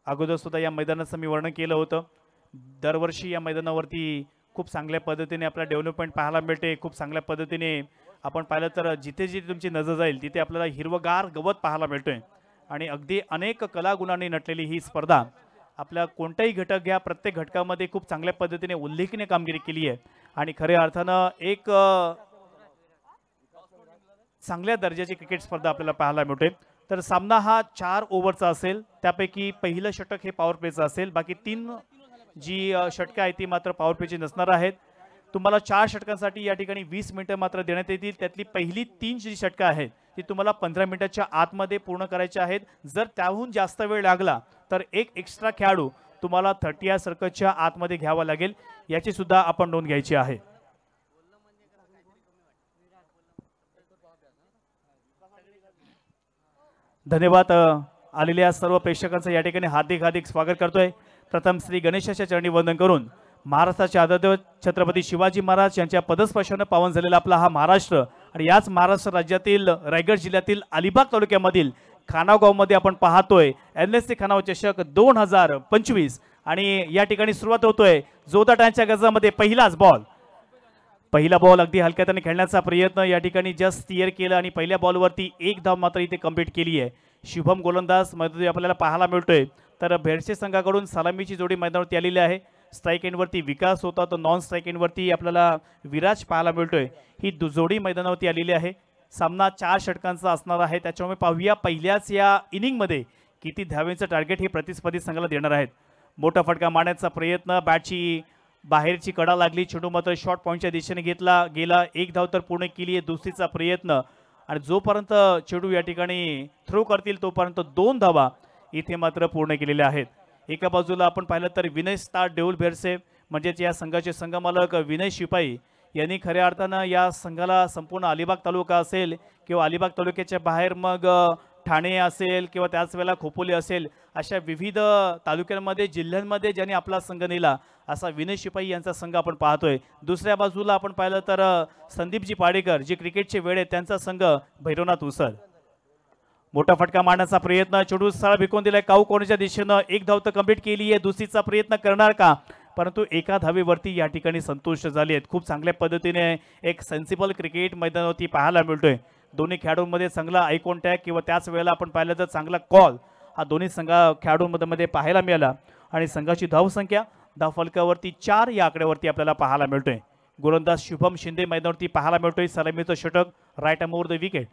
अगोदर सुद्धा या मैदानाचं मी वर्णन केलं होतं। दरवर्षी या मैदानावरती खूप चांगल्या पद्धतीने आपल्याला डेव्हलपमेंट पाहायला मिळते। खूप चांगल्या पद्धतीने आपण पाहिलं तर जिथे जिथे तुमची नजर जाईल तिथे आपल्याला हिरवगार गवत पाहायला मिळतोय आणि अगदी अनेक कलागुणांनी नटलेली ही स्पर्धा आपल्या कोणताही घटक घ्या, प्रत्येक घटकामध्ये खूप चांगल्या पद्धतीने उल्लेखनीय कामगिरी केली आहे आणि खऱ्या अर्थानं एक चांगल्या दर्जाची क्रिकेट स्पर्धा आपल्याला पाहायला मिळते। तर सामना हा 4 ओव्हरचा असेल, त्यापैकी पहिलं षटक हे पॉवर प्लेचं असेल, बाकी 3 जी षटकं आहेत ती मात्र पॉवर प्लेची नसणार आहेत। तुम्हाला 4 षटकांसाठी या ठिकाणी 20 मिनिटं मात्र देण्यात येतील। त्यातली पहिली 3 जी षटकं आहेत ती तुम्हाला 15 मिनिटाच्या आतमध्ये पूर्ण करायची आहेत। जर त्याहून जास्त वेळ लागला तर एक एक्स्ट्रा खेळाडू तुम्हाला 30 सर्कलच्या आतमध्ये घ्यावा लागेल, याची सुद्धा आपण नोंद घ्यायची आहे। धन्यवाद। आलेल्या सर्व प्रेक्षकांचं या ठिकाणी हार्दिक हार्दिक स्वागत करतोय। प्रथम श्री गणेशाच्या चरणी वंदन करून महाराष्ट्राचे आदरदैवत छत्रपती शिवाजी महाराज यांच्या पदस्पर्शाने पावन झालेला आपला हा महाराष्ट्र आणि याच महाराष्ट्र राज्यातील रायगड जिल्ह्यातील अलिबाग तालुक्यामधील खानाव गावमध्ये आपण पाहतोय एनएससी खानाव चषक 2025 आणि या ठिकाणी सुरुवात होतोय जोदाटांच्या गजामध्ये पहिलाच बॉल। पहिला बॉल अगदी हलक्याने खेळण्याचा प्रयत्न या ठिकाणी जस्ट स्टीअर केलं आणि पहिल्या बॉलवरती एक धाव मात्र इथे कंप्लीट केली आहे। शुभम गोलंदाज मध्ये आपल्याला पाहायला मिळतोय। तर भेरसे संघाकडून सलामीची जोडी मैदानावरती आलेली आहे। स्ट्राइक एंडवरती विकास होता तर नॉन स्ट्राइक एंडवरती आपल्याला विराज पाहायला मिळतोय। ही जोडी मैदानावरती आलेली आहे। सामना 4 षटकांचा असणार आहे, त्याच्यामुळे पाहूया पहिल्याच या इनिंगमध्ये किती धावेंचं टार्गेट हे प्रतिस्पर्धी संघाला देणार आहेत। मोठा फटका मारण्याचा प्रयत्न, बॅटची बाहेरची कडा लागली, चेंडू मात्र शॉर्ट पॉइंटच्या दिशेने घेतला गेला। एक धाव तर पूर्ण केली आहे, दुसरीचा प्रयत्न आणि जोपर्यंत चेंडू या ठिकाणी थ्रो करतील तोपर्यंत 2 धावा इथे मात्र पूर्ण केलेल्या आहेत। एका बाजूला आपण पाहिलं तर विनय स्टार देऊल भेरसे म्हणजेच या संघाचे संघमालक विनय शिपाई यांनी खऱ्या अर्थानं या संघाला संपूर्ण अलिबाग तालुका असेल किंवा अलिबाग तालुक्याच्या बाहेर मग ठाणे असेल किंवा त्याच वेळेला खोपोली असेल अशा विविध तालुक्यांमध्ये जिल्ह्यांमध्ये ज्यांनी आपला संघ नेला असा विनय शिपाई यांचा संघ आपण पाहतोय। दुसऱ्या बाजूला आपण पाहिलं तर संदीपजी पाडेकर जे क्रिकेटचे वेडे त्यांचा संघ भैरवनाथ उसळ। मोठा फटका मारण्याचा प्रयत्न, चेंडू सरळ भिकून दिलाय काऊ कोणच्या दिशेनं, एक धाव तर कंप्लीट केली आहे, दुसरीचा प्रयत्न करणार का, परंतु एका धावेवरती या ठिकाणी संतुष्ट झाले आहेत। खूप चांगल्या पद्धतीने एक सेन्सिबल क्रिकेट मैदानावरती पाहायला मिळतोय। दोन्ही खेळाडूंमध्ये चांगला आय कॉन्टॅक्ट किंवा त्याच वेळेला आपण पाहिलं तर चांगला कॉल हा दोन्ही खेळाडूंमध्ये पाहायला मिळाला आणि संघाची धावसंख्या धावफलकावरती 4 या आकड्यावरती आपल्याला पाहायला मिळतोय। गोलंदाज शुभम शिंदे मैदानावरती पाहायला मिळतोय। सलामीचं षटक right arm over the wicket.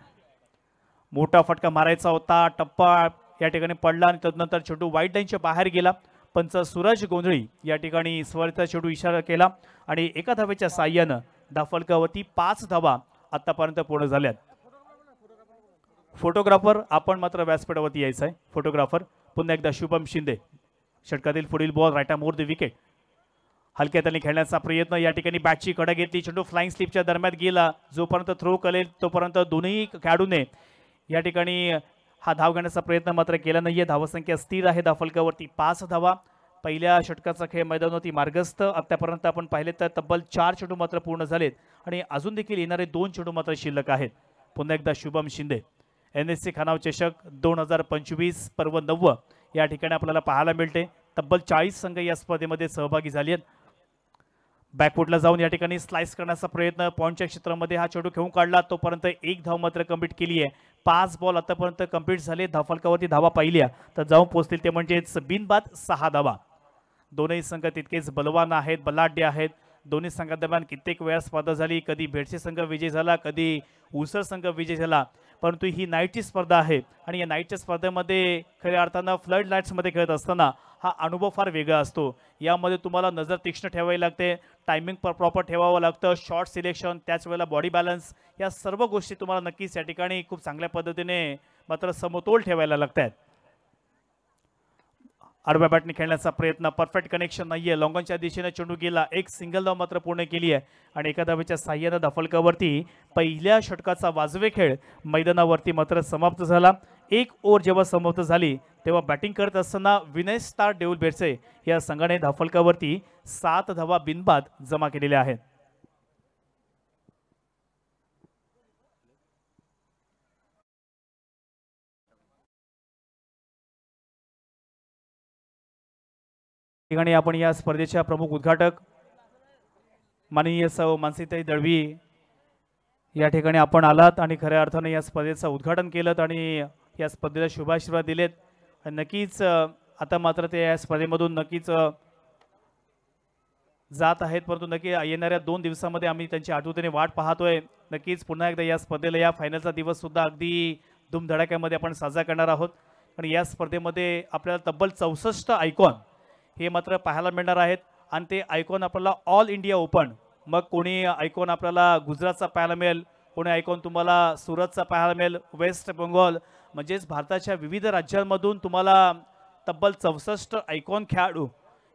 मोठा फटका मारायचा होता, टप्पा या ठिकाणी पडला आणि त्यानंतर चेंडू वाईट लाईनच्या बाहेर गेला। पंच सूरज गोंधळी या ठिकाणी स्वरचा चेंडू इशारा केला आणि एका धावेच्या साह्यानं धावफलकावरती 5 धावा आतापर्यंत पूर्ण झाल्यात। फोटोग्राफर आपण मात्र व्यासपीठावरती यायचं आहे। फोटोग्राफर पुन्हा एकदा शुभम शिंदे। षटकातील पुढील ball right arm over the wicket. हलक्या हाताने खेळण्याचा प्रयत्न, या ठिकाणी बॅटची कडा घेतली, चेंडू फ्लाइंग स्लिपच्या दरम्यान गेला। जोपर्यंत थ्रो करेल तोपर्यंत दोन्ही खेळाडूने या ठिकाणी हा धाव घेण्याचा प्रयत्न मात्र केला नाहीये। धावसंख्या स्थिर आहे, धावफलकावरती 5 धावा। पहिल्या षटकाचा खेळ मैदानावरती मार्गस्थ। आतापर्यंत आपण पाहिले तर तब्बल 4 चेंडू मात्र पूर्ण झालेत आणि अजून देखील येणारे 2 चेंडू मात्र शिल्लक आहेत। पुन्हा एकदा शुभम शिंदे। एनएससी खानाव चषक 2025 पर्व 9 या ठिकाणी आपल्याला पाहायला मिळते। तब्बल 40 संघ या स्पर्धेमध्ये सहभागी झाले आहेत। बॅकफुटला जाऊन या ठिकाणी स्लाइस करण्याचा प्रयत्न, पॉइंटच्या क्षेत्रामध्ये हा चेंडू खेळून काढला, तोपर्यंत एक धाव मात्र कंप्लीट केली आहे। 5 बॉल आतापर्यंत कंप्लीट झाले। धावफलकावरती धावा पाहिल्या तर जाऊन पोहोचतील ते म्हणजेच बिनबाद 6 धावा। दोन्ही संघ तितकेच बलवान आहेत, बलाढ्य आहेत। दोन्ही संघादरम्यान कित्येक वेळा स्पर्धा झाली, कधी भेडसे संघ विजय झाला, कधी उसळ संघ विजय झाला, परंतु ही नाईटची स्पर्धा आहे आणि या नाईटच्या स्पर्धेमध्ये खऱ्या अर्थानं फ्लड लाईट्समध्ये खेळत असताना हा अनुभव फार वेगळा असतो। यामध्ये तुम्हाला नजर तीक्ष्ण ठेवावी लागते, टायमिंग प्रॉपर ठेवावं लागतं, शॉट सिलेक्शन, त्याच वेळेला बॉडी बॅलन्स, या सर्व गोष्टी तुम्हाला नक्कीच या ठिकाणी खूप चांगल्या पद्धतीने मात्र समतोल ठेवायला लागतात। आडव्या बॅटने खेळण्याचा प्रयत्न, परफेक्ट कनेक्शन नाहीये, लॉंगॉनच्या दिशेने चेंडू गेला, एक सिंगल धाव मात्र पूर्ण केली आहे आणि एका धावेच्या साह्याने धावफलकावरती पहिल्या षटकाचा वाजवे खेळ मैदानावरती मात्र समाप्त झाला। एक ओव्हर जेव्हा समाप्त झाली तेव्हा बॅटिंग करत असताना विनय स्टार देऊल भेरसे या संघाने धावफलकावरती 7 धावा बिनबाद जमा केलेल्या आहेत। ठिकाणी आपण या स्पर्धेच्या प्रमुख उद्घाटक माननीय सौ मानसीताई दळवी या ठिकाणी आपण आलात आणि खऱ्या अर्थाने या स्पर्धेचं उद्घाटन केलं आणि या स्पर्धेला शुभाशीर्वाद दिलेत. नक्कीच आता मात्र ते या स्पर्धेमधून नक्कीच जात आहेत, परंतु नक्की येणाऱ्या 2 दिवसांमध्ये आम्ही त्यांची आठवणीने वाट पाहतोय. नक्कीच पुन्हा एकदा या स्पर्धेला या फायनलचा दिवस सुद्धा अगदी धूमधडाक्यामध्ये आपण साजरा करणार आहोत. आणि या स्पर्धेमध्ये आपल्याला तब्बल 64 आयकॉन हे मात्र पाहायला मिळणार आहेत आणि ते आयकॉन आपल्याला ऑल इंडिया ओपन, मग कोणी आयकॉन आपल्याला गुजरातचा पाहायला मिळेल, कोणी आयकॉन तुम्हाला सुरतचा पाहायला मिळेल, वेस्ट बेंगॉल म्हणजेच भारताच्या विविध राज्यांमधून तुम्हाला तब्बल 64 आयकॉन खेळाडू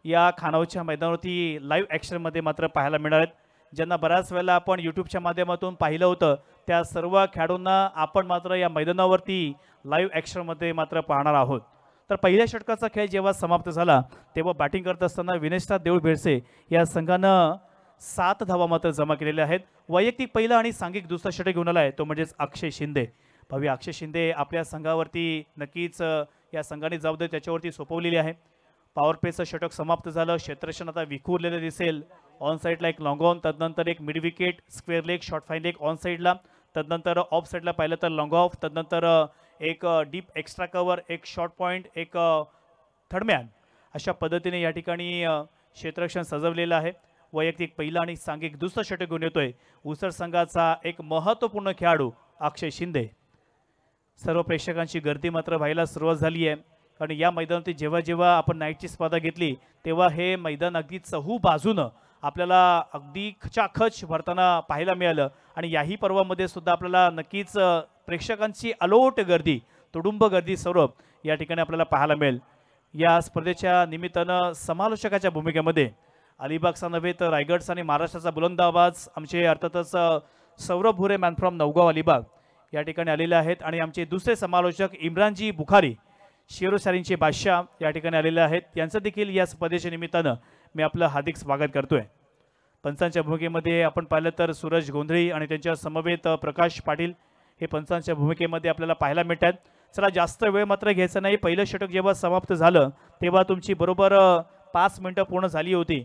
या खानावळच्या मैदानावरती लाईव्ह ॲक्शनमध्ये मात्र पाहायला मिळणार आहेत. ज्यांना बऱ्याच वेळेला आपण यूट्यूबच्या माध्यमातून पाहिलं होतं त्या सर्व खेळाडूंना आपण मात्र या मैदानावरती लाईव्ह ॲक्शनमध्ये मात्र पाहणार आहोत. तर पहिल्या षटकाचा खेळ जेव्हा समाप्त झाला तेव्हा बॅटिंग करत असताना विनेशा देऊळ बेडसे या संघानं 7 धावा मात्र जमा केलेल्या आहेत. वैयक्तिक पहिला आणि सांघिक दुसरा षटक घेऊन आला आहे तो म्हणजेच अक्षय शिंदे. भावी अक्षय शिंदे आपल्या संघावरती नक्कीच या संघाने जबाबदारी त्याच्यावरती सोपवलेली आहे. पॉवर प्लेचं षटक समाप्त झालं, क्षेत्ररक्षण आता विखुरलेलं दिसेल. ऑन साईडला एक लॉंग ऑन, तदनंतर एक mid wicket, square leg, short fine leg on साईडला, तदनंतर ऑफ साईडला पाहिलं तर लॉंग ऑफ, तदनंतर एक डीप एक्स्ट्रा कव्हर, एक शॉर्ट पॉईंट, एक थर्डमॅन, अशा पद्धतीने या ठिकाणी क्षेत्ररक्षण सजवलेलं आहे. वैयक्तिक पहिला आणि सांघिक दुसरं षटक घेऊन येतोय उसर संघाचा एक महत्त्वपूर्ण खेळाडू अक्षय शिंदे. सर्व प्रेक्षकांची गर्दी मात्र व्हायला सुरुवात झाली आहे कारण या मैदानावरती जेव्हा जेव्हा आपण नाईटची स्पर्धा घेतली तेव्हा हे मैदान अगदी चहू बाजूनं आपल्याला अगदी खचाखच भरताना पाहायला मिळालं. आणि याही पर्वामध्ये सुद्धा आपल्याला नक्कीच प्रेक्षकांची अलोट गर्दी, तुडुंब गर्दी सौरभ या ठिकाणी आपल्याला पाहायला मिळेल. या स्पर्धेच्या निमित्तानं समालोचकाच्या भूमिकेमध्ये अलिबागचा नव्हे तर रायगडचा आणि महाराष्ट्राचा बुलंद आवाज आमचे अर्थातच सौरभ भुरे मॅन फ्रॉम नवगाव अलिबाग या ठिकाणी आलेले आहेत. आणि आमचे दुसरे समालोचक इम्रानजी बुखारी शेरोशारींचे बादशाह या ठिकाणी आलेले आहेत. यांचं देखील या स्पर्धेच्या निमित्तानं मी आपलं हार्दिक स्वागत करतोय. पंचांच्या भूमिकेमध्ये आपण पाहिलं तर सूरज गोंधळी आणि त्यांच्या समवेत प्रकाश पाटील हे पंचांच्या भूमिकेमध्ये आपल्याला पाहायला मिळतात. चला जास्त वेळ मात्र घ्यायचा नाही. पहिलं षटक जेव्हा समाप्त झालं तेव्हा तुमची बरोबर 5 मिनिटं पूर्ण झाली होती.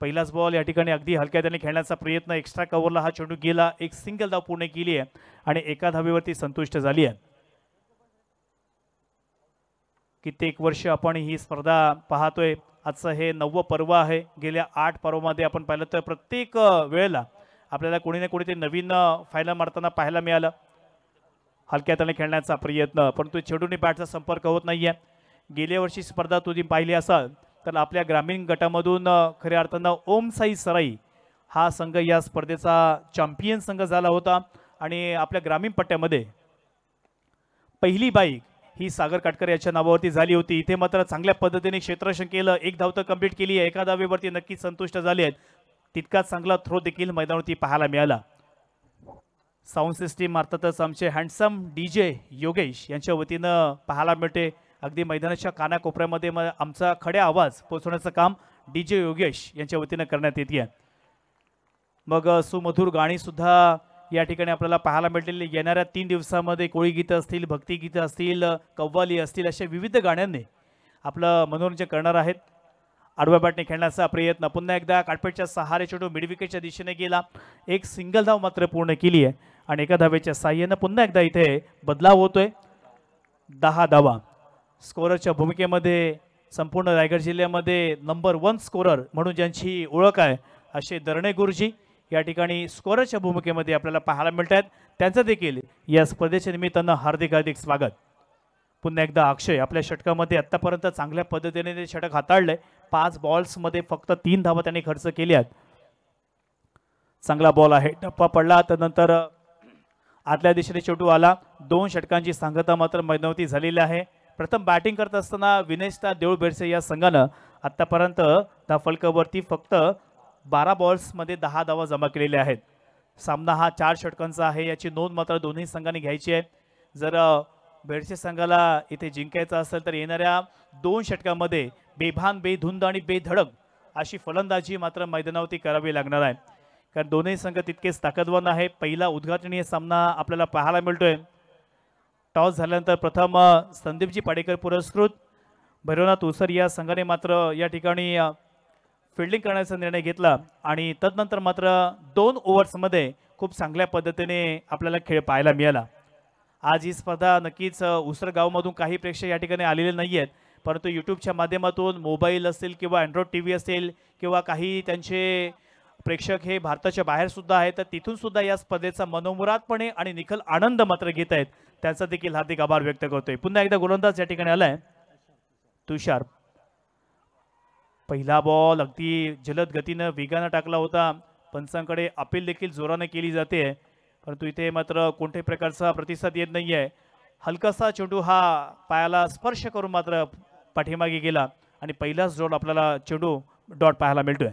पहिलाच बॉल या ठिकाणी अगदी हलक्या त्याने खेळण्याचा प्रयत्न, एक्स्ट्रा कव्हरला हा चेंडू गेला, एक सिंगल धाव पूर्ण केली आहे आणि एका धावेवरती संतुष्ट झाली आहे. कित्येक वर्ष आपण ही स्पर्धा पाहतोय. आजचं हे 9वं पर्व आहे. गेल्या 8 पर्वामध्ये आपण पाहिलं तर प्रत्येक वेळेला आपल्याला कोणी ना कोणीतरी नवीन फायनल मारताना पाहायला मिळालं. हलक्या त्याने खेळण्याचा प्रयत्न, परंतु चेंडूने बॅटचा संपर्क होत नाहीये. गेल्या वर्षी स्पर्धा तुम्ही पाहिली असाल तर आपल्या ग्रामीण गटामधून खऱ्या अर्थानं ओम साई सराई हा संघ या स्पर्धेचा चॅम्पियन संघ झाला होता. आणि आपल्या ग्रामीण पट्ट्यामध्ये पहिली बाईक ही सागर काटकर याच्या नावावरती झाली होती. इथे मात्र चांगल्या पद्धतीने क्षेत्ररक्षण केलं, एक धाव तर कंप्लीट केली आहे, एका धावेवरती नक्कीच संतुष्ट झाले आहेत. तितकाच चांगला थ्रो देखील मैदानावरती पाहायला मिळाला. साऊंड सिस्टीम अर्थातच आमचे हँडसम DJ योगेश यांच्या वतीनं पाहायला मिळते. अगदी मैदानाच्या कानाकोपऱ्यामध्ये आमचा खड्या आवाज पोहोचवण्याचं काम DJ योगेश यांच्या वतीनं करण्यात येते. मग सुमधुर गाणी सुद्धा या ठिकाणी आपल्याला पाहायला मिळतील. येणाऱ्या 3 दिवसामध्ये कोळी गीतं असतील, भक्तिगीतं असतील, कव्वाली असतील, अशा विविध गाण्यांनी आपलं मनोरंजन करणार आहेत. आडव्या बॅटने खेळण्याचा प्रयत्न, पुन्हा एकदा काटपेटच्या सहारे चेंडू मिड विकेटच्या दिशेने गेला, एक सिंगल धाव मात्र पूर्ण केली आहे आणि एका धावेच्या साह्यानं पुन्हा एकदा इथे बदलाव होतोय. 10 धावा. स्कोररच्या भूमिकेमध्ये संपूर्ण रायगड जिल्ह्यामध्ये नंबर 1 स्कोरर म्हणून ज्यांची ओळख आहे असे दरणे गुरुजी या ठिकाणी स्कोररच्या भूमिकेमध्ये आपल्याला पाहायला मिळतात. त्यांचं देखील या स्पर्धेच्या निमित्तानं हार्दिक हार्दिक स्वागत. पुन्हा एकदा अक्षय आपल्या षटकामध्ये आत्तापर्यंत चांगल्या पद्धतीने ते षटक हाताळलंय. 5 बॉल्समध्ये फक्त 3 धावा त्यांनी खर्च केल्यात. चांगला बॉल आहे, टप्पा पडला, त्यानंतर आतल्या दिशेने चेंडू आला. 2 षटकांची सांगता मात्र मैदानावरती झालेली आहे. प्रथम बॅटिंग करत असताना विनेशा देऊळ बेडसे या संघानं आत्तापर्यंत धावफलकावरती फक्त 12 बॉल्समध्ये 10 धावा जमा केलेल्या आहेत. सामना हा 4 षटकांचा आहे, याची नोंद मात्र दोन्ही संघांनी घ्यायची आहे. जर बेडसे संघाला इथे जिंकायचं असेल तर येणाऱ्या 2 षटकांमध्ये बेभान, बेधुंद आणि बेधडक अशी फलंदाजी मात्र मैदानावरती करावी लागणार आहे, कारण दोन्ही संघ तितकेच ताकदवान आहे. पहिला उद्घाटनीय सामना आपल्याला पाहायला मिळतोय. टॉस झाल्यानंतर प्रथम संदीपजी पाडेकर पुरस्कृत भैरवनाथ उसर या संघाने मात्र या ठिकाणी फिल्डिंग करण्याचा निर्णय घेतला आणि तदनंतर मात्र 2 ओव्हर्समध्ये खूप चांगल्या पद्धतीने आपल्याला खेळ पाहायला मिळाला। आज ही स्पर्धा नक्कीच उसर गावमधून काही प्रेक्षक या ठिकाणी आलेले नाही आहेत, परंतु यूट्यूबच्या माध्यमातून मोबाईल असेल किंवा अँड्रॉइड टी व्ही असेल किंवा काही त्यांचे प्रेक्षक हे भारताच्या बाहेर सुद्धा आहेत, तर तिथून सुद्धा या स्पर्धेचा मनोमुरादपणे आणि निखल आनंद मात्र घेत आहेत। त्यांचा देखील हार्दिक आभार व्यक्त करतोय। पुन्हा एकदा गोलंदाज या ठिकाणी आलाय तुषार। पहिला बॉल अगदी जलद गतीनं वेगानं टाकला होता, पंचांकडे अपील देखील जोराने केली जाते, परंतु इथे मात्र कोणत्याही प्रकारचा प्रतिसाद येत नाहीये। हलकासा चेंडू हा पायाला स्पर्श करून मात्र पाठीमागे गेला आणि पहिलाच डॉट आपल्याला चेंडू डॉट पाहायला मिळतोय।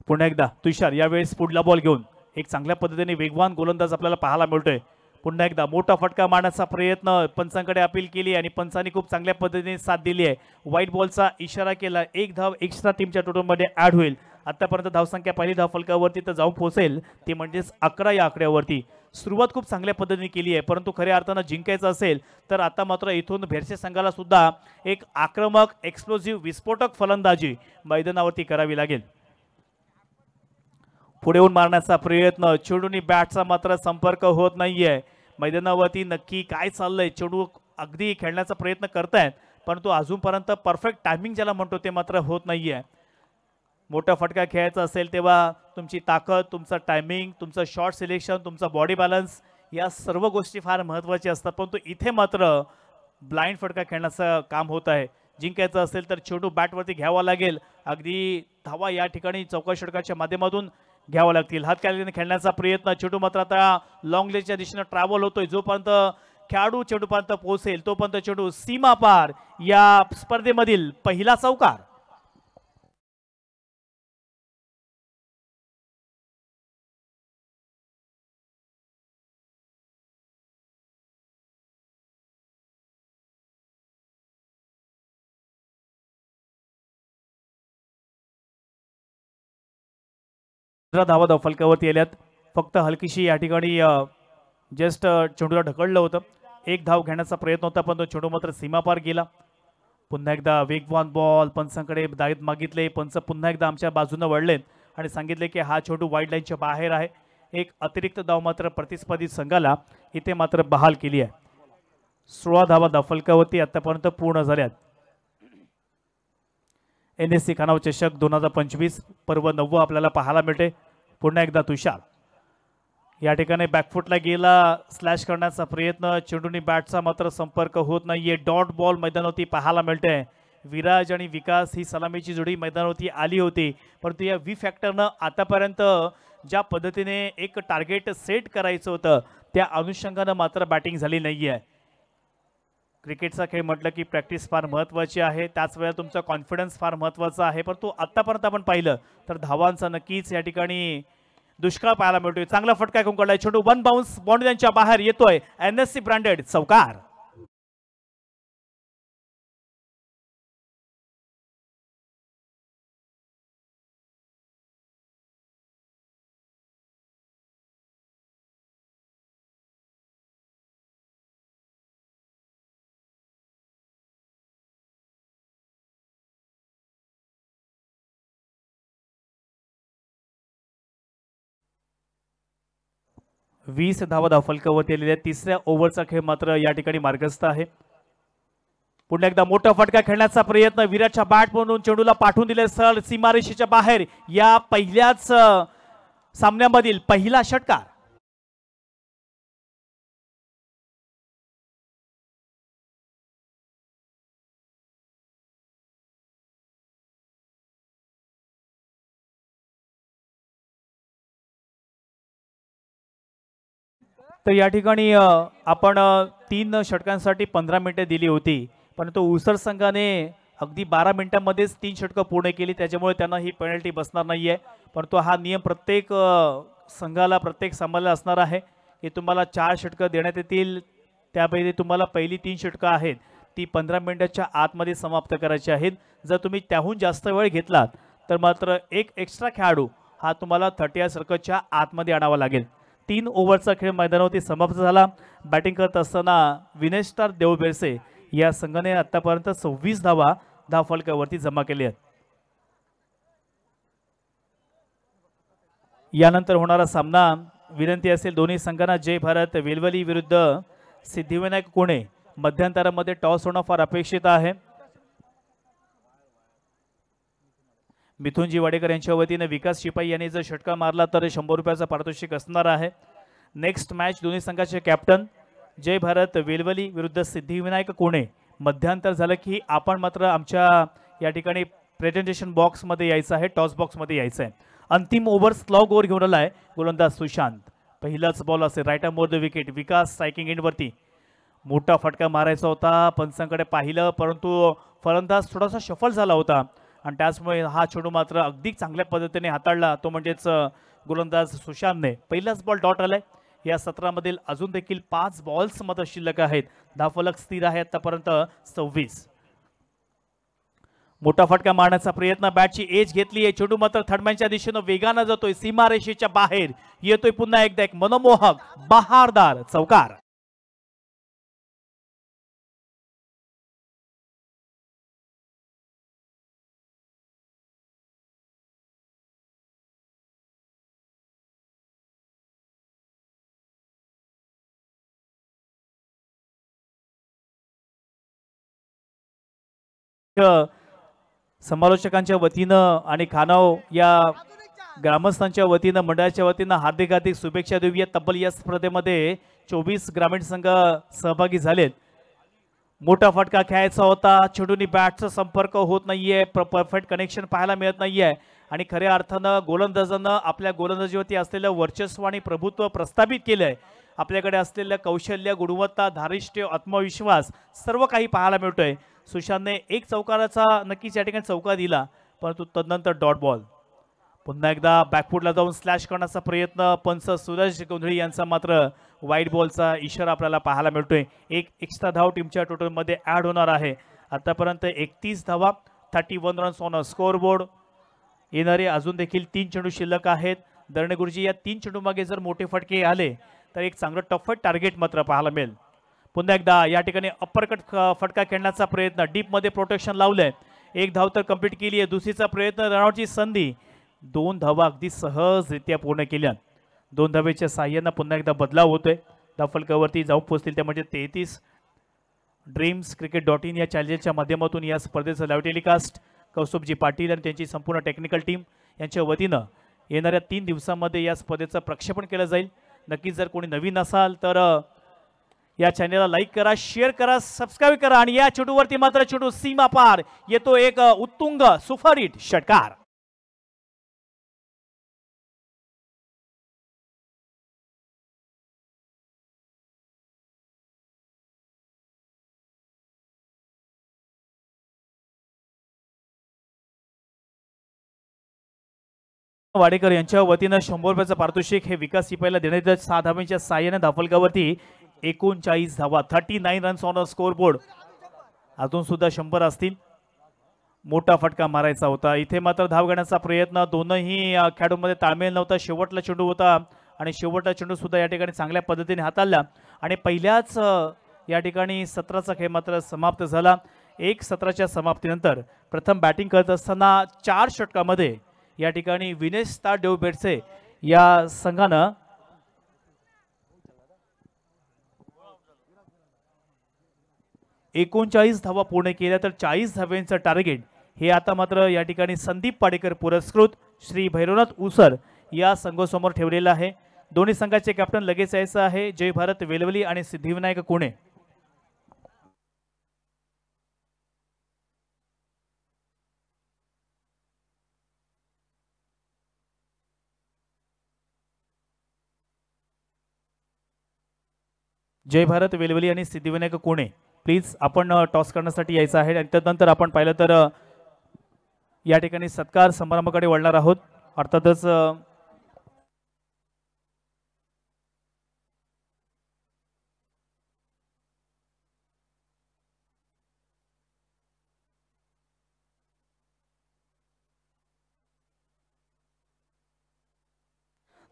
पुन्हा एकदा तुषार यावेळेस पुढला बॉल घेऊन एक चांगल्या पद्धतीने वेगवान गोलंदाज आपल्याला पाहायला मिळतोय। पुन्हा एकदा मोठा फटका मारण्याचा प्रयत्न, पंचांकडे अपील केली आणि पंचांनी खूप चांगल्या पद्धतीने साथ दिली आहे। व्हाईट बॉलचा इशारा केला, एक धाव एक्स्ट्रा टीमच्या टोटलमध्ये ऍड होईल। आतापर्यंत धावसंख्या पहिली धाव फलकावरती तर जाऊन पोहोचेल ती म्हणजेच 11 या आकड्यावरती। सुरुवात खूप चांगल्या पद्धतीने केली आहे, परंतु खऱ्या अर्थानं जिंकायचं असेल तर आता मात्र इथून भेरसे संघाला सुद्धा एक आक्रमक एक्सप्लोसिव्ह विस्फोटक फलंदाजी मैदानावरती करावी लागेल। पुढे येऊन मारण्याचा प्रयत्न, चेंडूनी बॅटचा मात्र संपर्क होत नाहीये। मैदानावरती नक्की काय चाललंय, चेंडू अगदी खेळण्याचा प्रयत्न करतायत परंतु अजूनपर्यंत परफेक्ट टायमिंग ज्याला म्हणतो ते मात्र होत नाहीये। मोठा फटका खेळायचा असेल तेव्हा तुमची ताकद, तुमचा टायमिंग, तुमचं शॉट सिलेक्शन, तुमचा बॉडी बॅलन्स या सर्व गोष्टी फार महत्त्वाच्या असतात, परंतु इथे मात्र ब्लाइंड फटका खेळण्याचं काम होत आहे। जिंकायचं असेल तर चेंडू बॅटवरती घ्यावा लागेल, अगदी धावा या ठिकाणी चौका षटकाच्या माध्यमातून घ्यावं लागतील। हातकॅलीने खेळण्याचा प्रयत्न, चेंडू मात्र आता लॉंग लेजच्या दिशेने ट्रॅव्हल होतोय। जोपर्यंत खेळाडू चेंडूपर्यंत पोहोचेल तोपर्यंत चेंडू सीमा पार या स्पर्धेमधील पहिला चौकार। धावा फलकावरती आल्यात, फक्त हलकीशी या ठिकाणी जस्ट चेंडूला ढकललं होतं। एक धाव घेण्याचा प्रयत्न होता पण तो चेंडू मात्र सीमापार गेला। पुन्हा एकदा वेगवान बॉल, पंचांकडे दायित्व मागितले, पंच पुन्हा एकदा आमच्या बाजूने वळलेत आणि सांगितले की हा चेंडू वाईड लाईनच्या बाहेर आहे। एक अतिरिक्त धाव मात्र प्रतिस्पर्धी संघाला इथे मात्र बहाल केली आहे। 16 धावा फलकावरती आतापर्यंत पूर्ण झाल्यात। NSC खानाव चषक 2025 पर्व 9 आपल्याला पाहायला मिळते। पुन्हा एकदा तुषार या ठिकाणी बॅकफुटला गेला, स्लॅश करण्याचा प्रयत्न, चेंडूनी बॅटचा मात्र संपर्क होत नाहीये। डॉट बॉल मैदानावरती पाहायला मिळते। विराज आणि विकास ही सलामीची जोडी मैदानावरती आली होती, परंतु या व्ही फॅक्टरनं आतापर्यंत ज्या पद्धतीने एक टार्गेट सेट करायचं होतं त्या अनुषंगानं मात्र बॅटिंग झाली नाहीये। क्रिकेटचा खेळ म्हटलं की प्रॅक्टिस फार महत्त्वाची आहे, त्याच वेळेला तुमचा कॉन्फिडन्स फार महत्त्वाचा आहे, परंतु आतापर्यंत आपण पाहिलं तर धावांचा नक्कीच या ठिकाणी दुष्काळ पाहायला मिळतोय। चांगला फटका घेऊन काढलाय, चेंडू वन बाउन्स बाउंड्रीच्या बाहेर येतोय। NSC ब्रँडेड चौकार। वीस धावा फलकावरती आलेल्या तिसऱ्या ओव्हरचा खेळ मात्र या ठिकाणी मार्गस्थ आहे। पुन्हा एकदा मोठा फटका खेळण्याचा प्रयत्न, विराटच्या बॅट म्हणून चेंडूला पाठवून दिले सरळ सीमारेषेच्या बाहेर। या पहिल्याच सामन्यामधील पहिला षटकार। तर या ठिकाणी आपण 3 षटकांसाठी 15 मिनिटे दिली होती, परंतु उसर संघाने अगदी 12 मिनिटांमध्येच 3 षटकं पूर्ण केली, त्याच्यामुळे त्यांना ही पेनल्टी बसणार नाहीये। परंतु हा नियम प्रत्येक संघाला, प्रत्येक सामन्याला असणार आहे की तुम्हाला 4 षटकं देण्यात येतील, त्यापैकी तुम्हाला पहिली 3 षटकं आहेत ती 15 मिनिटाच्या आतमध्ये समाप्त करायची आहेत। जर तुम्ही त्याहून जास्त वेळ घेतलात तर मात्र एक एक्स्ट्रा खेळाडू हा तुम्हाला 30 सर्कलच्या आतमध्ये आणावा लागेल। 3 ओव्हरचा खेळ मैदानावरती समाप्त झाला. बॅटिंग करत असताना विनेश स्टार देव बेरसे या संघाने आतापर्यंत 26 धावा धावफलकावरती जमा केल्या आहेत. यानंतर होणारा सामना विनंती असेल दोन्ही संघांना जय भारत वेलवली विरुद्ध सिद्धिविनायक कोणे. मध्यंतरामध्ये टॉस होणं फार अपेक्षित आहे. मिथुनजी वाडेकर यांच्या वतीने विकास शिपाई यांनी जर षटका मारला तर 100 रुपयाचा पारितोषिक असणार आहे. नेक्स्ट मॅच दोन्ही संघाचे कॅप्टन जय भारत वेलवली विरुद्ध सिद्धिविनायक कोणे. मध्यांतर झालं की आपण मात्र आमच्या या ठिकाणी प्रेझेंटेशन बॉक्समध्ये यायचं आहे, टॉस बॉक्समध्ये यायचं आहे. अंतिम ओव्हर स्लॉग ओव्हर घेऊन आलाय गोलंदाज सुशांत. पहिलाच बॉल असेल right more the wicket. Vikas striking एंडवरती मोठा फटका मारायचा होता. पंचांकडे पाहिलं परंतु फलंदाज थोडासा शफल झाला होता आणि त्याचमुळे हा चेंडू मात्र अगदी चांगल्या पद्धतीने हाताळला तो म्हणजेच गोलंदाज सुशांतने. पहिलाच बॉल डॉट आलाय. या सत्रामधील अजून देखील 5 बॉल्स मात्र शिल्लक आहेत. धावफलक स्थिर आहे आतापर्यंत 26. मोठा फटका मारण्याचा प्रयत्न. बॅटची एज घेतली आहे. चेंडू मात्र थर्डमॅनच्या दिशेनं वेगानं जातोय. सीमारेषेच्या बाहेर येतोय. पुन्हा एकदा एक मनमोहक बहारदार चौकार. समालोचकांच्या वतीनं आणि खानाव या ग्रामस्थांच्या वतीनं मंडळाच्या वतीनं हार्दिक हार्दिक शुभेच्छा देऊया. तब्बल या स्पर्धेमध्ये 24 ग्रामीण संघ सहभागी झालेत. मोठा फटका खेळायचा होता. चेंडूनी बॅटचा संपर्क होत नाहीये. परफेक्ट कनेक्शन पाहायला मिळत नाहीये आणि खऱ्या अर्थानं गोलंदाजानं आपल्या गोलंदाजीवरती असलेलं वर्चस्व आणि प्रभुत्व प्रस्थापित केलंय. आपल्याकडे असलेलं कौशल्य, गुणवत्ता, धारिष्ट्य, आत्मविश्वास सर्व काही पाहायला मिळतोय. सुशांतने एक चौकाराचा नक्कीच या ठिकाणी चौकार दिला परंतु तदनंतर डॉट बॉल. पुन्हा एकदा बॅकफुटला जाऊन स्लॅश करण्याचा प्रयत्न. पंच सूरज गोंधळी यांचा मात्र वाईट बॉलचा इशारा आपल्याला पाहायला मिळतोय. एक एक्स्ट्रा धाव टीमच्या टोटलमध्ये ॲड होणार आहे. आतापर्यंत 31 धावा, 31 रन्स ऑन स्कोअर बोर्ड. येणारे अजून देखील 3 चेंडू शिल्लक आहेत. दरणे गुरुजी या 3 चेंडू मागे जर मोठे फटके आले तर एक चांगलं टफ टार्गेट मात्र पाहायला मिळेल. पुन्हा एकदा या ठिकाणी अप्परकट फटका खेळण्याचा प्रयत्न. डीपमध्ये प्रोटेक्शन लावलंय. एक धाव तर कंप्लीट केली आहे. दुसरीचा प्रयत्न, रनआउटची संधी. 2 धावा अगदी सहजरित्या पूर्ण केल्या. 2 धावेच्या साह्यानं पुन्हा एकदा बदलाव होतोय. धावफलकावरती जाऊन पोहोचतील ते म्हणजे 33. dreamscricket.in या चॅनलच्या माध्यमातून या स्पर्धेचं लाईव्ह टेलिकास्ट कौस्तुभजी पाटील आणि त्यांची संपूर्ण टेक्निकल टीम यांच्या वतीनं येणाऱ्या 3 दिवसांमध्ये या स्पर्धेचं प्रक्षेपण केलं जाईल. नक्कीच जर कोणी नवीन असाल तर या चॅनलला लाईक करा, शेअर करा, सबस्क्राईब करा आणि या चेंडूवरती मात्र चेंडू सीमा पार येतो. एक उत्तुंग सुपरहिट षटकार. वाडेकर यांच्या वतीनं 100 रुपयाचं पारितोषिक हे विकास शिपाईला देण्यात येतं. 6 धावांच्या साह्याने धावफलकावरती 39 धावा, 39 रन्स ऑन स्कोअर बोर्ड. अजून सुद्धा 100 असतील. मोठा फटका मारायचा होता. इथे मात्र धाव घेण्याचा प्रयत्न. दोनही खेळाडूंमध्ये ताळमेळ नव्हता. शेवटला चेंडू होता आणि शेवटचा चेंडू सुद्धा या ठिकाणी चांगल्या पद्धतीने हाताळला आणि पहिल्याच या ठिकाणी सत्राचा खेळ मात्र समाप्त झाला. एक सत्राच्या समाप्तीनंतर प्रथम बॅटिंग करत असताना 4 षटकामध्ये या ठिकाणी विनेश स्टार देव बेरसे या संघानं एकोणचाळीस धावा पूर्ण केल्या तर 40 धाव्यांचं टार्गेट हे आता मात्र या ठिकाणी संदीप पाडेकर पुरस्कृत श्री भैरवनाथ उसर या संघासमोर ठेवलेलं आहे. दोन्ही संघाचे कॅप्टन लगेच यायचं आहे. जय भारत वेलवली आणि सिद्धिविनायक कोणे. जय भारत वेलवली आणि सिद्धिविनायक कोणे प्लीज आपण टॉस करण्यासाठी यायचं आहे आणि त्यानंतर आपण पाहिलं तर या ठिकाणी सत्कार समारंभाकडे वळणार आहोत. अर्थातच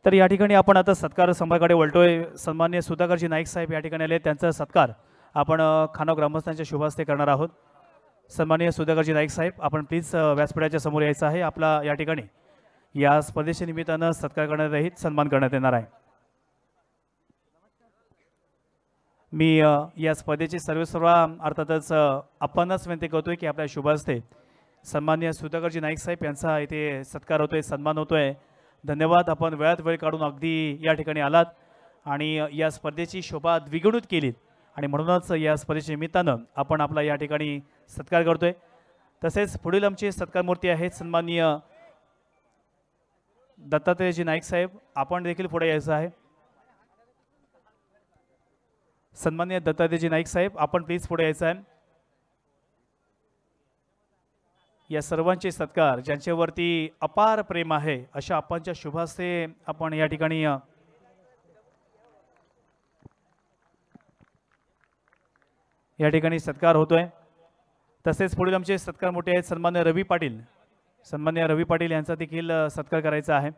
तर या ठिकाणी आपण आता सत्कार समारंभाकडे वळतोय। सन्माननीय सुधाकरजी नाईक साहेब या ठिकाणी आले, त्यांचा सत्कार आपण खानाव ग्रामस्थांच्या शुभ हस्ते करणार आहोत। सन्माननीय सुधाकरजी नाईक साहेब, आपण प्लीज व्यासपीठाच्या समोर यायचं आहे। आपला या ठिकाणी या स्पर्धेच्या निमित्तानं सत्कार करण्यात येईल, सन्मान करण्यात येणार आहे। मी या स्पर्धेचे सर्व अर्थातच आपणच विनंती करतोय की आपल्या शुभ हस्ते सन्माननीय सुधाकरजी नाईक साहेब यांचा इथे सत्कार होतोय, सन्मान होतोय। धन्यवाद, आपण वेळात वेळ काढून अगदी या ठिकाणी आलात आणि या स्पर्धेची शोभा द्विगुणित केलीत आणि म्हणूनच या स्पर्धेच्या निमित्तानं आपण आपला या ठिकाणी सत्कार करतोय। तसेच पुढील आमचे सत्कार मूर्ती आहेत सन्माननीय दत्तात्रेयजी नाईक साहेब, आपण देखील पुढे यायचं आहे। सन्माननीय दत्तात्रेयजी नाईक साहेब, आपण प्लीज पुढे यायचं आहे। या सर्वांचे सत्कार ज्यांच्यावरती अपार प्रेम आहे अशा आपणच्या शुभ हस्ते आपण या ठिकाणी सत्कार होतोय। तसेच पुढील आमचे सत्कार मोठे आहेत सन्माननीय रवी पाटील, सन्माननीय रवी पाटील यांचा देखील सत्कार करायचा आहे।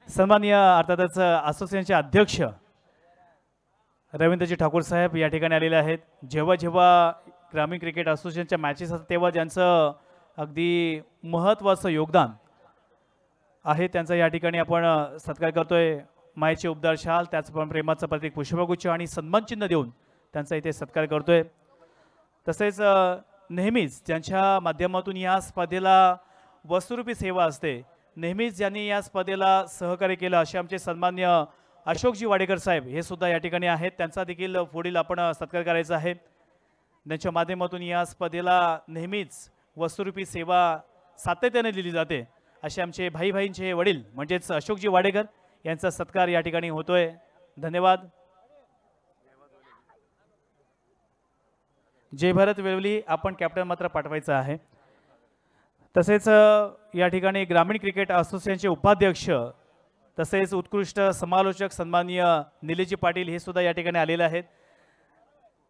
सन्माननीय अर्थातच असोसिएशनचे अध्यक्ष रवींद्रजी ठाकूर साहेब या ठिकाणी आलेले आहेत। जेव्हा जेव्हा ग्रामीण क्रिकेट असोसिएशनच्या मॅचेस असतात तेव्हा ज्यांचं अगदी महत्त्वाचं योगदान आहे त्यांचा या ठिकाणी आपण सत्कार करतोय। मायेचे उबदार शाल, त्याचप्रमाणे प्रेमाचं प्रतीक पुष्पगुच्छ आणि सन्मानचिन्ह देऊन त्यांचा इथे सत्कार करतोय। तसेच नेहमीच ज्यांच्या माध्यमातून या स्पर्धेला वस्तुरूपी सेवा असते, नेहमीच ज्यांनी या स्पर्धेला सहकार्य केलं असे आमचे सन्माननीय अशोकजी वाडेकर साहेब हे सुद्धा या ठिकाणी आहेत, त्यांचा देखील पुढील आपण सत्कार करायचा आहे। त्यांच्या माध्यमातून या स्पर्धेला नेहमीच वस्तुरूपी सेवा सातत्याने दिली जाते असे आमचे भाईंचे वडील म्हणजेच अशोकजी वाडेकर यांचा सत्कार या ठिकाणी होतोय। धन्यवाद। जय भारत वेळवली आपण कॅप्टन मात्र पाठवायचं आहे। तसेच या ठिकाणी ग्रामीण क्रिकेट असोसिएशनचे उपाध्यक्ष तसेच उत्कृष्ट समालोचक सन्माननीय निलेशजी पाटील हे सुद्धा या ठिकाणी आलेले आहेत,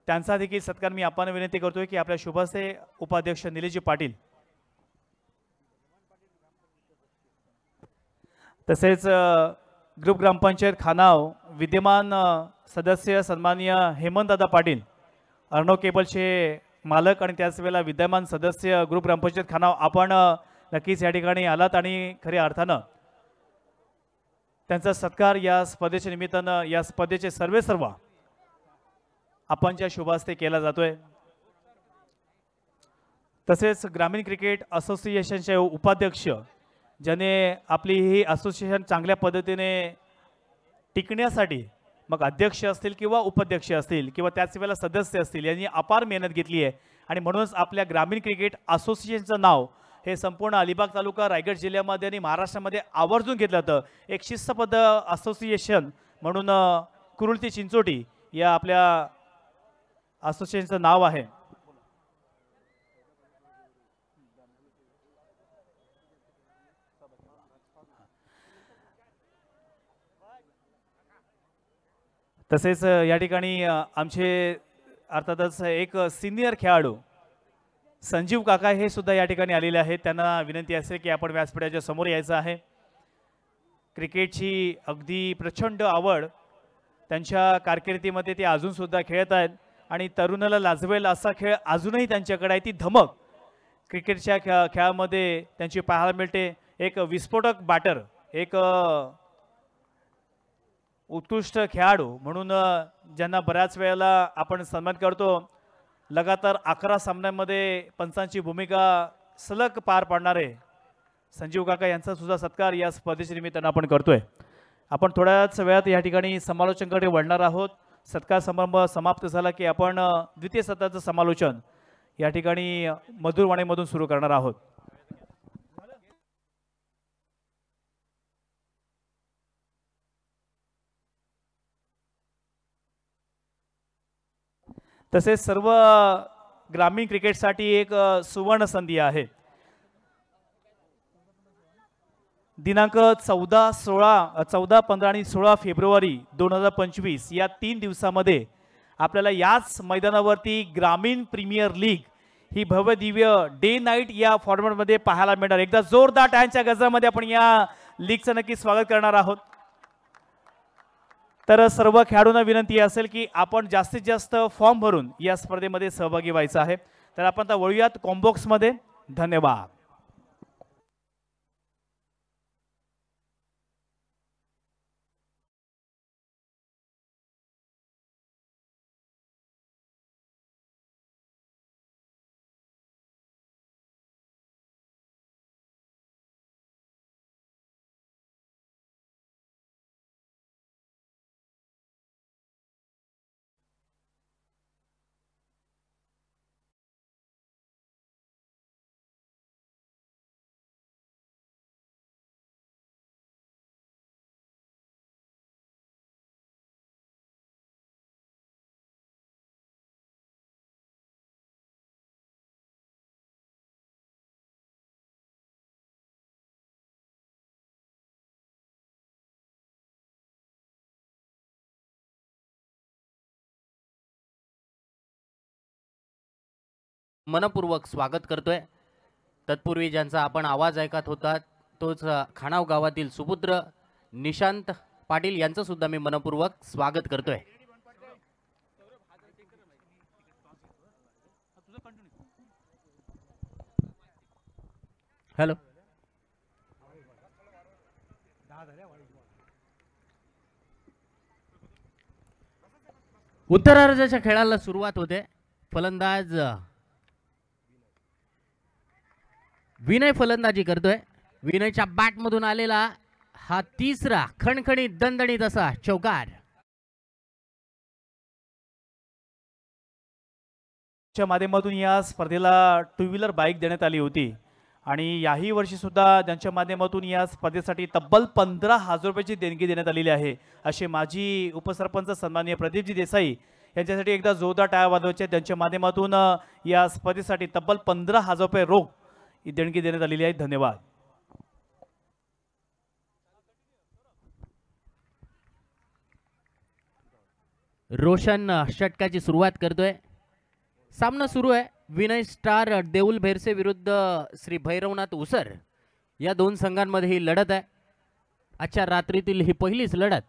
त्यांचा देखील सत्कार मी आपण विनंती करतोय की आपल्या शुभ हस्ते उपाध्यक्ष निलेशजी पाटील, तसेच ग्रुप ग्रामपंचायत खानाव विद्यमान सदस्य सन्माननीय हेमंतदादा पाटील, अर्णव केबलचे मालक आणि त्याच वेळेला विद्यमान सदस्य ग्रुप ग्रामपंचायत खानाव, आपण नक्कीच या ठिकाणी आलात आणि खऱ्या अर्थानं त्यांचा सत्कार या स्पर्धेच्या निमित्तानं या स्पर्धेचे सर्व आपणच्या शुभ हस्ते केला जातोय। तसेच ग्रामीण क्रिकेट असोसिएशनचे उपाध्यक्ष ज्याने आपली ही असोसिएशन चांगल्या पद्धतीने टिकण्यासाठी मग अध्यक्ष असतील किंवा उपाध्यक्ष असतील किंवा त्याच वेळेला सदस्य असतील यांनी अपार मेहनत घेतली आहे आणि म्हणूनच आपल्या ग्रामीण क्रिकेट असोसिएशनचं नाव हे संपूर्ण अलिबाग तालुका रायगड जिल्ह्यामध्ये आणि महाराष्ट्रामध्ये आवर्जून घेतलं जातं। एक शिस्तबद्ध असोसिएशन म्हणून कुरुळती चिंचोटी या आपल्या असोसिएशनचं नाव आहे। तसेच या ठिकाणी आमचे अर्थातच एक सिनियर खेळाडू संजीव काका हे सुद्धा या ठिकाणी आलेले आहेत, त्यांना विनंती असेल की आपण व्यासपीठाच्या समोर यायचं आहे। क्रिकेटची अगदी प्रचंड आवड त्यांच्या कारकिर्दीमध्ये ते अजून सुद्धा खेळत आहेत आणि तरुणाला लाजवेल असा खेळ अजूनही त्यांच्याकडे आहे। ती धमक क्रिकेटच्या खेळामध्ये त्यांची पाहायला मिळते। एक विस्फोटक बॅटर, एक उत्कृष्ट खेळाडू म्हणून ज्यांना बऱ्याच वेळेला आपण सन्मान करतो, लगातार 11 सामन्यांमध्ये पंचांची भूमिका सलग पार पाडणारे संजीव काका यांचा सुद्धा सत्कार या स्पर्धेच्या निमित्तानं आपण करतोय। आपण थोड्याच वेळात या ठिकाणी समालोचनाकडे वळणार आहोत। सत्कार समारंभ समाप्त झाला की आपण द्वितीय सत्राचं समालोचन या ठिकाणी मधुरवाणीमधून सुरू करणार आहोत। तसेच सर्व ग्रामीण क्रिकेटसाठी एक सुवर्ण संधी आहे। दिनांक 14, 15 आणि 16 फेब्रुवारी 2025 या 3 दिवसामध्ये आपल्याला याच मैदानावरती ग्रामीण प्रीमियर लीग ही भव्य दिव्य डे नाईट या फॉर्मॅटमध्ये पाहायला मिळणार. एकदा जोरदार टाळ्यांच्या गजरामध्ये आपण या लीगचं नक्की स्वागत करणार आहोत. तर सर्व खेळाडूंना विनंती असेल की आपण जास्तीत जास्त फॉर्म भरून या स्पर्धेमध्ये सहभागी व्हायचं आहे. तर आपण आता वळूयात कॉम्बॉक्समध्ये. धन्यवाद. मनपूर्वक स्वागत करतोय. तत्पूर्वी ज्यांचा आपण आवाज ऐकत होता तोच खाणाव गावातील सुपुत्र निशांत पाटील यांचं सुद्धा मी मनपूर्वक स्वागत करतोय. हॅलो. उत्तरार्धाच्या खेळाला सुरुवात होते. फलंदाज विनय फलंदाजी करतोय. विनयच्या बॅट मधून आलेला हा तिसरा खणखणीत दणदणीत असा चौकार. च्या माध्यमातून या स्पर्धेला 2 व्हीलर बाईक देण्यात आली होती आणि याही वर्षी सुद्धा त्यांच्या माध्यमातून या स्पर्धेसाठी तब्बल 15,000 रुपयाची देणगी देण्यात आलेली आहे. असे माजी उपसरपंच सन्माननीय प्रदीपजी देसाई यांच्यासाठी एकदा जोरदार टाळ्या वाजवायच्या. त्यांच्या माध्यमातून या स्पर्धेसाठी तब्बल 15,000 रुपये रोख ही देणगी देण्यात आलेली आहे. धन्यवाद. रोशन षटकाची सुरुवात करतोय. सामना सुरू आहे. विनय स्टार देऊल भेरसे विरुद्ध श्री भैरवनाथ उसर या दोन संघांमध्ये ही लढत आहे. आजच्या रात्रीतील ही पहिलीच लढत.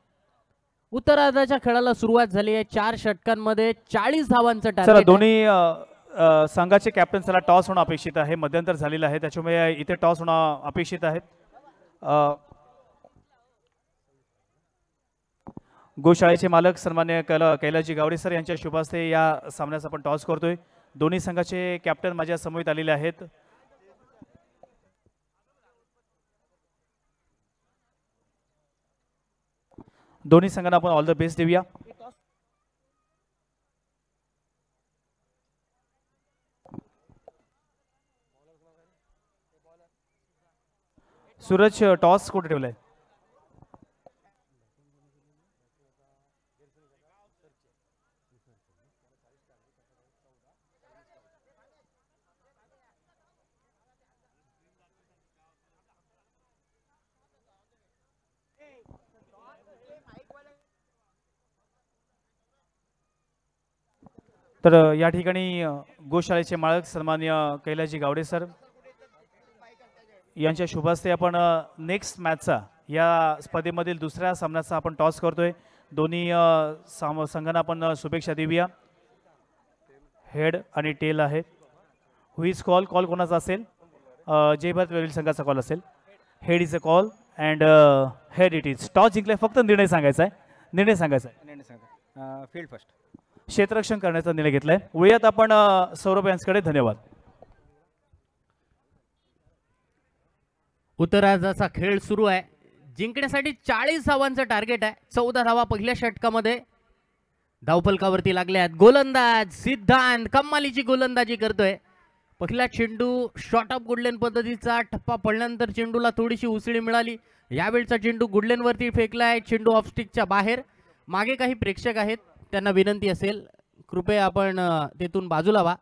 उत्तरार्धाच्या खेळाला सुरुवात झाली आहे. 4 षटकांमध्ये 40 धावांचं टार्गेट. दोन्ही संघाचे कॅप्टन्सला टॉस होणं अपेक्षित आहे. मध्यंतर झालेलं आहे त्याच्यामुळे इथे टॉस होणं अपेक्षित आहे. गोशाळेचे मालक सन्मान्य कैलासजी गावडे सर यांच्या शुभ हस्ते या सामन्यास आपण टॉस करतोय. दोन्ही संघाचे कॅप्टन माझ्या समोर आलेले आहेत. दोन्ही संघांना आपण ऑल द बेस्ट देऊया. सूरज टॉस कुठे ठेवलाय? तर या ठिकाणी गोशाळेचे मालक सन्माननीय कैलासजी गावडे सर यांच्या शुभ हस्ते आपण नेक्स्ट मॅचचा या स्पर्धेमधील दुसऱ्या सामन्याचा आपण टॉस करतोय. दोन्ही संघांना आपण शुभेच्छा देऊया. हेड आणि टेल आहे. हुईज कॉल कोणाचा असेल? जय भारत वरील संघाचा कॉल असेल. Head is a call and head it is. Toss जिंकले. फक्त निर्णय सांगायचा आहे. निर्णय सांगायचा आहे. Field first. क्षेत्ररक्षण करण्याचा निर्णय घेतलाय. वळूयात आपण सौरभ यांच्याकडे. धन्यवाद. उत्तरार्धाचा खेळ सुरू आहे. जिंकण्यासाठी 40 धावांचं टार्गेट आहे. 14 धावा पहिल्या षटकामध्ये. धावफलकावरती लागले आहेत. गोलंदाज सिद्धांत कमालीची गोलंदाजी करतोय. पहिला चेंडू शॉर्ट ऑफ गुडलेन पद्धतीचा टप्पा पडल्यानंतर चेंडूला थोडीशी उसळी मिळाली. यावेळचा चेंडू गुडलेनवरती फेकलाय. चेंडू ऑफस्टिकच्या बाहेर. मागे काही प्रेक्षक आहेत त्यांना विनंती असेल कृपया आपण तेथून बाजूला व्हा.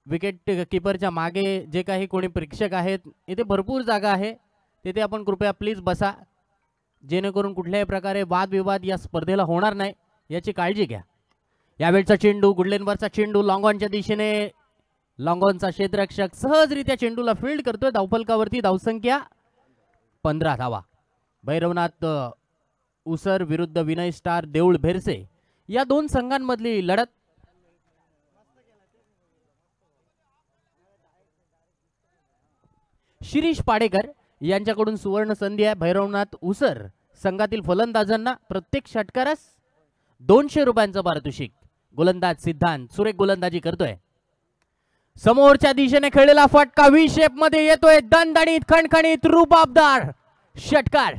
विकेट कीपरच्या मागे जे काही कोणी प्रेक्षक आहेत इथे भरपूर जागा आहे. तिथे आपण कृपया प्लीज बसा जेणेकरून कुठल्याही प्रकारे वादविवाद या स्पर्धेला होणार नाही याची काळजी घ्या. यावेळचा चेंडू गुडलेनवरचा चेंडू लॉंग ऑनच्या दिशेने, लॉंग ऑनचा क्षेत्ररक्षक सहजरित्या चेंडूला फील्ड करतोय. धावफलकावरती धावसंख्या 15 धावा. भैरवनाथ उसर विरुद्ध विनय स्टार देऊळ भेरसे या दोन संघांमधली लढत. शिरीष पाडेकर यांच्याकडून सुवर्ण संधी आहे. भैरवनाथ उसर संघातील फलंदाजांना प्रत्येक षटकारास 200 रुपयांचं पारितोषिक. गोलंदाज सिद्धांत सुरेख गोलंदाजी करतोय. समोरच्या दिशेने खेळलेला फटका व्ही शेप मध्ये येतोय. दणदणीत खणखणीत रुबाबदार षटकार.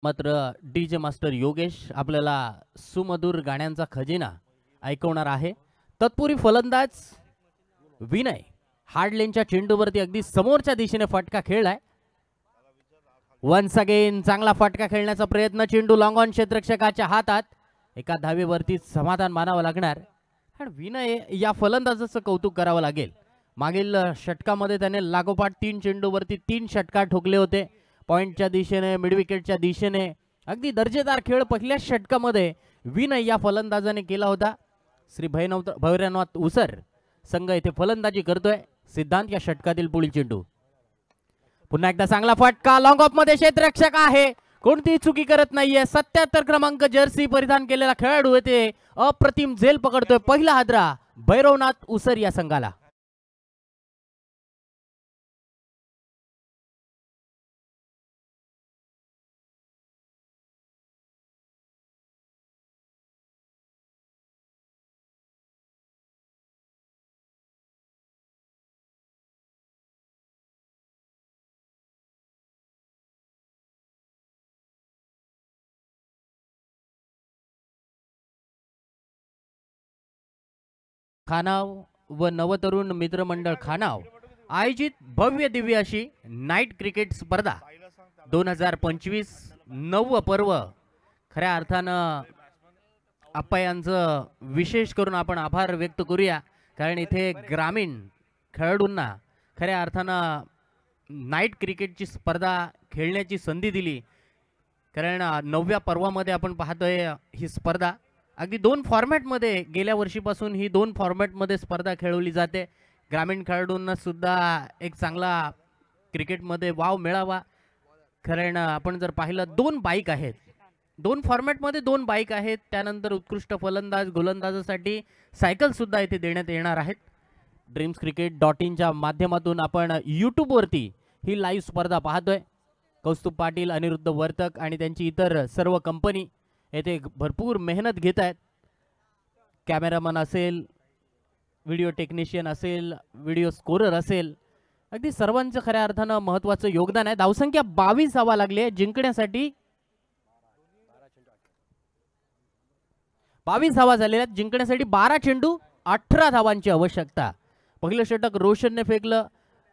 मात्र डीजे मास्टर योगेश आपल्याला सुमधुर गाण्यांचा खजिना ऐकवणार आहे. तत्पूर्वी फलंदाज विनय हार्डलेनच्या चेंडूवरती अगदी समोरच्या दिशेने फटका खेळलाय. वन्स अगेन चांगला फटका खेळण्याचा प्रयत्न. चेंडू लॉंग ऑन क्षेत्ररक्षकाच्या हातात. एका धावेवरती समाधान मानावं लागणार. आणि विनय या फलंदाजाचं कौतुक करावं लागेल. मागील षटकामध्ये त्याने लागोपाठ 3 चेंडूवरती 3 षटकार ठोकले होते. पॉइंटच्या दिशेने, मिड विकेटच्या दिशेने अगदी दर्जेदार खेळ पहिल्या षटकामध्ये विनय या फलंदाजाने केला होता. श्री भैरवनाथ उसर संघ येथे फलंदाजी करतोय. सिद्धांत या षटकातील पुढील चेंडू. पुन्हा एकदा चांगला फटका. लॉंग ऑफ मध्ये क्षेत्ररक्षक आहे, कोणतीही चुकी करत नाहीये. 77 क्रमांक जर्सी परिधान केलेला खेळाडू येथे अप्रतिम झेल पकडतोय. पहिला हादरा भैरवनाथ उसर या संघाला. खानाव व नवतरुण मित्रमंडळ खानाव आयोजित भव्य दिव्य अशी नाईट क्रिकेट स्पर्धा 2025 9व पर्व. खऱ्या अर्थानं आप्पा यांचं विशेष करून आपण आभार व्यक्त करूया, कारण इथे ग्रामीण खेळाडूंना खऱ्या अर्थानं नाईट क्रिकेटची स्पर्धा खेळण्याची संधी दिली. कारण 9व्या पर्वामध्ये आपण पाहतोय ही स्पर्धा अगदी 2 फॉर्मॅटमध्ये गेल्या वर्षीपासून ही 2 फॉर्मॅटमध्ये स्पर्धा खेळवली जाते. ग्रामीण खेळाडूंना सुद्धा एक चांगला क्रिकेटमध्ये वाव मिळावा. कारण आपण जर पाहिलं 2 बाईक आहेत, 2 फॉर्मॅटमध्ये 2 बाईक आहेत. त्यानंतर उत्कृष्ट फलंदाज गोलंदाजासाठी सायकल सुद्धा इथे देण्यात येणार आहेत. dreamscricket.in च्या माध्यमातून आपण यूट्यूबवरती ही लाईव्ह स्पर्धा पाहतोय. कौस्तुभ पाटील, अनिरुद्ध वर्तक आणि त्यांची इतर सर्व कंपनी येथे भरपूर मेहनत घेत आहेत. कॅमेरामन असेल, व्हिडिओ टेक्निशियन असेल, व्हिडिओ स्कोरर असेल, अगदी सर्वांचं खऱ्या अर्थानं महत्त्वाचं योगदान आहे. धावसंख्या 22 धावा लागली आहे जिंकण्यासाठी. 22 धावा झालेल्या आहेत जिंकण्यासाठी. 12 चेंडू 18 धावांची आवश्यकता. पहिलं षटक रोशनने फेकलं,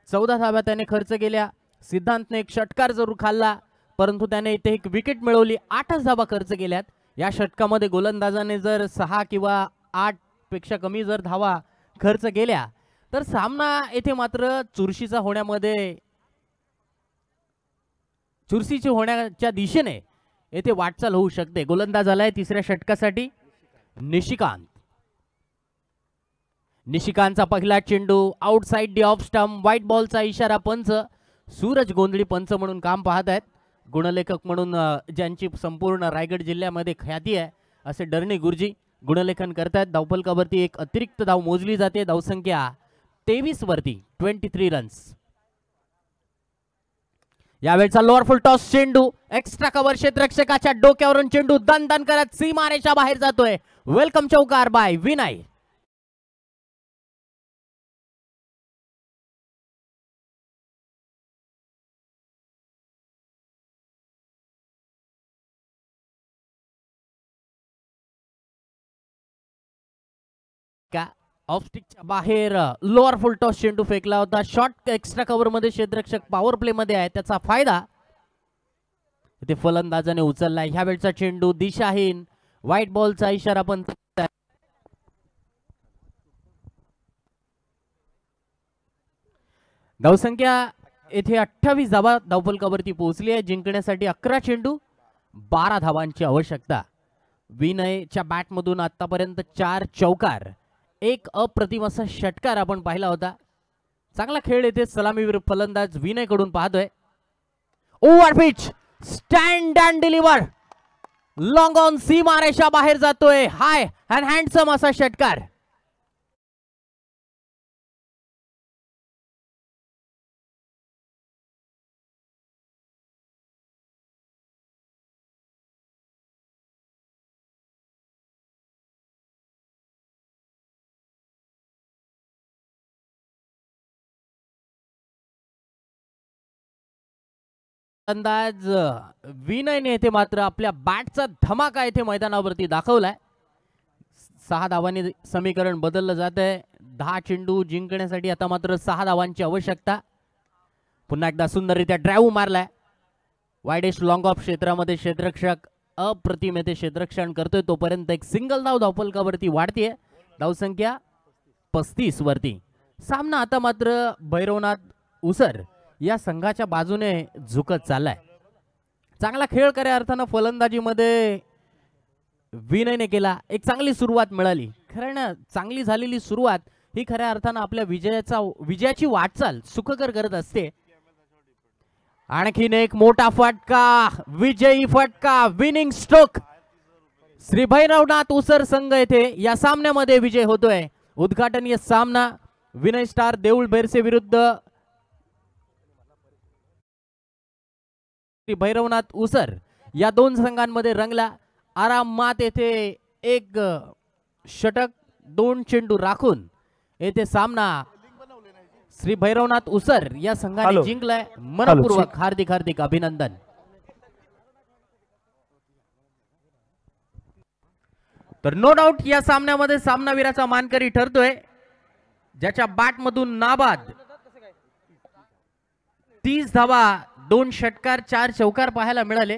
14 धावा त्याने खर्च केल्या. सिद्धांतने एक षटकार जरूर खाल्ला, परंतु त्याने इथे एक विकेट मिळवली. 8च धावा खर्च केल्यात. या षटकामध्ये गोलंदाजाने जर 6 किंवा 8 पेक्षा कमी जर धावा खर्च केल्या तर सामना येथे मात्र चुरशीचा होण्याच्या दिशेने येथे वाटचाल होऊ शकते. गोलंदाज आलाय तिसऱ्या षटकासाठी निशिकांत. निशिकांतचा पहिला चेंडू outside the off stump. White बॉलचा इशारा पंच. सूरज गोंधळी पंच म्हणून काम पाहत आहेत. गुणलेखक म्हणून ज्यांची संपूर्ण रायगड जिल्ह्यामध्ये ख्याती आहे असे डरणी गुरुजी गुणलेखन करतात. धावफलकावरती एक अतिरिक्त धाव मोजली जाते. धावसंख्या 23 वरती 23 रन्स. यावेळचा लोअर फुल टॉस चेंडू एक्स्ट्रा कव्हर क्षेत्ररक्षकाच्या डोक्यावरून चेंडू दणदण करत सीमारेषा बाहेर जातोय. वेलकम चौकार बाय विनय. ऑफ स्टिकच्या बाहेर लोअर फुल टॉस चेंडू फेकला होता. शॉर्ट एक्स्ट्रा कव्हर मध्ये क्षेत्ररक्षक पॉवर प्ले मध्ये आहे, त्याचा फायदा इथे फलंदाजाने उचललाय. ह्या वेळचा चेंडू दिशाहीन, व्हाईट बॉलचा इशारा पण. धावसंख्या येथे 28 धावा धावफलकावरती पोहोचली आहे. जिंकण्यासाठी 11 चेंडू 12 धावांची आवश्यकता. विनयच्या बॅटमधून आतापर्यंत 4 चौकार, एक अप्रतिम असा षटकार आपण पाहिला होता. चांगला खेळ येथे सलामीवीर फलंदाज विनय कडून पाहतोय. Over pitch, stand and deliver, long on सीमारेषा बाहेर जातोय. हाय अँड हँडसम असा षटकार. अंदाज विनयने येथे मात्र आपल्या बॅटचा धमाका येथे मैदानावरती दाखवलाय. 6 धावांनी समीकरण बदललं जात आहे. 10 चेंडू जिंकण्यासाठी आता मात्र 6 धावांची आवश्यकता. पुन्हा एकदा सुंदररित्या ड्राईव्ह मारलाय. वाईडेस्ट लॉंग ऑफ क्षेत्रामध्ये क्षेत्ररक्षक अप्रतिम येथे क्षेत्ररक्षण करतोय. तोपर्यंत एक सिंगल धाव धावफलकावरती वाढतीये. धावसंख्या 35 वरती. सामना आता मात्र भैरवनाथ उसर या संघाच्या बाजूने झुकत चाललाय. चांगला खेळ खऱ्या अर्थानं फलंदाजीमध्ये विनयने केला. एक चांगली सुरुवात मिळाली. खरं ना, चांगली झालेली सुरुवात ही खऱ्या अर्थानं आपल्या विजयाची वाटचाल सुखकर करत असते. आणखीन एक मोठा फटका, विजयी फटका, विनिंग स्ट्रोक. श्री भैरवनाथ उसर संघ येथे या सामन्यामध्ये विजय होतोय. उद्घाटनीय सामना विनय स्टार देऊळ बेरसे विरुद्ध श्री भैरवनाथ उसर या दोन संघांमध्ये रंगला. आरामात येथे एक षटक 2 चेंडू राखून येथे सामना श्री भैरवनाथ उसर या संघाने जिंकलाय. मनपूर्वक हार्दिक हार्दिक अभिनंदन. तर नो डाऊट या सामन्यामध्ये सामनावीराचा मानकरी ठरतोय ज्याच्या बॅटमधून नाबाद 30 धावा, 2 षटकार, 4 चौकार पाहायला मिळाले.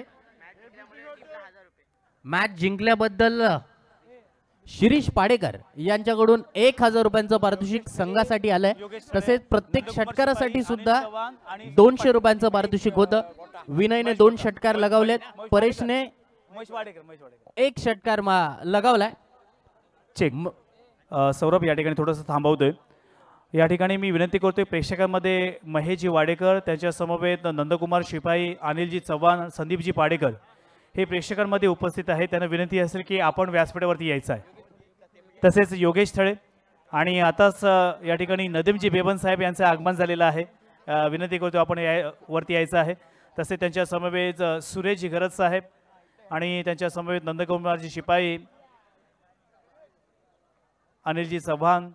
मॅच जिंकल्याबद्दल शिरीष पाडेकर यांच्याकडून 1000 रुपयांचं पारितोषिक संघासाठी आलंय. तसेच प्रत्येक षटकारासाठी सुद्धा 200 रुपयांचं पारितोषिक होतं. विनयने 2 षटकार लगावलेत. परेशने 1 षटकार लगावलाय. चेक. सौरभ या ठिकाणी थोडंसं थांबवतोय. या ठिकाणी मी विनंती करतोय प्रेक्षकांमध्ये महेशजी वाडेकर, त्यांच्या समवेत नंदकुमार शिपाई, अनिलजी चव्हाण, संदीपजी पाडेकर हे प्रेक्षकांमध्ये उपस्थित आहेत. त्यांना विनंती असेल की आपण व्यासपीठावरती यायचं आहे. तसेच योगेश थळे आणि आताच या ठिकाणी नदीमजी बेबन साहेब यांचं आगमन झालेलं आहे. विनंती करतो आपण वरती यायचं आहे. तसेच त्यांच्या समवेत सुरेशजी गरज साहेब आणि त्यांच्या समवेत नंदकुमारजी शिपाई, अनिलजी चव्हाण,